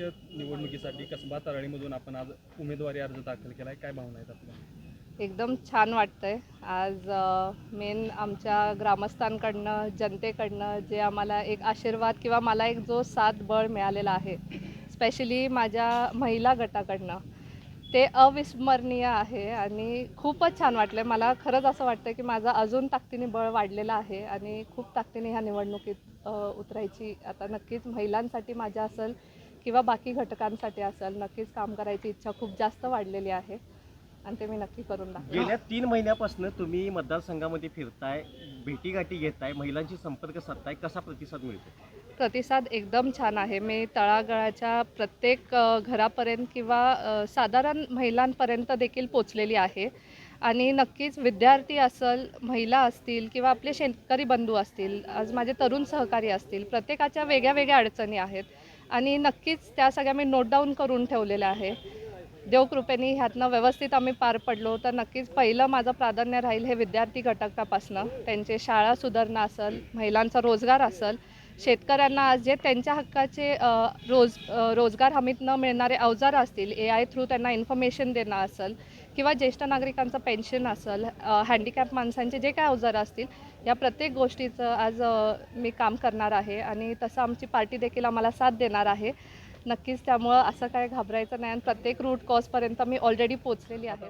परिषद निवडणुकीसाठी कसबा तराळीमधून आपण आज उमेदवारी अर्ज दाखल केला आहे, काय भावना आहेत आपल्या? एकदम छान वाटतंय आज मेन आमच्या ग्रामस्थांकडनं जनतेकडनं जे आम्हाला एक आशीर्वाद किंवा मला एक जो साथ बळ मिळालेला आहे, स्पेशली माझ्या महिला गटाकडनं, ते अविस्मरणीय आहे आणि खूपच छान वाटलं. मला खरंच असं वाटतं की माझं अजून ताकदीने बळ वाढलेलं आहे आणि खूप ताकदीने ह्या निवडणुकीत उतरायची आता नक्कीच महिलांसाठी माझ्या असेल किंवा बाकी घटकांसाठी असेल नक्कीच काम करायची इच्छा खूप जास्त वाढलेली आहे आणि ते मी नक्की करून दाखवेन. गेल्या 3 महिन्यापासून तुम्ही मतदारसंघामध्ये फिरताय, भेटीगाठी घेताय, महिलांशी संपर्क साधताय, कसा प्रतिसाद मिळतो? प्रतिसाद एकदम छान आहे. मी तळागाळाच्या प्रत्येक घरापर्यंत किंवा साधारण महिलांपर्यंत देखील पोचलेली आहे आणि नक्कीच विद्यार्थी असेल, महिला असतील किंवा आपले शेतकरी बंधू असतील, आज माझे तरुण सहकारी असतील, प्रत्येकाच्या वेगळ्या वेगळ्या अडचणी आहेत आणि नक्कीच त्या सगळ्या मी नोट डाऊन करून ठेवलेल्या आहे. देवकृपेने ह्यातनं व्यवस्थित आम्ही पार पडलो तर नक्कीच पहिलं माझं प्राधान्य राहील हे विद्यार्थी घटकापासनं. त्यांचे शाळा सुधारणा असेल, महिलांचा रोजगार असेल, शेतकऱ्यांना आज जे त्यांच्या हक्काचे रोजगार हमीत न मिळणारे अवजारं असतील, AI थ्रू त्यांना इन्फॉर्मेशन देणं असेल किंवा ज्येष्ठ नागरिकांचं पेन्शन असेल, हँडिकॅप माणसांचे जे काय अवजारं असतील, या प्रत्येक गोष्टीचं आज मी काम करणार आहे आणि तसं आमची पार्टी देखील आम्हाला साथ देणार आहे. नक्कीच त्यामुळं असं काय घाबरायचं नाही आणि प्रत्येक रूट कॉजपर्यंत मी ऑलरेडी पोचलेली आहे.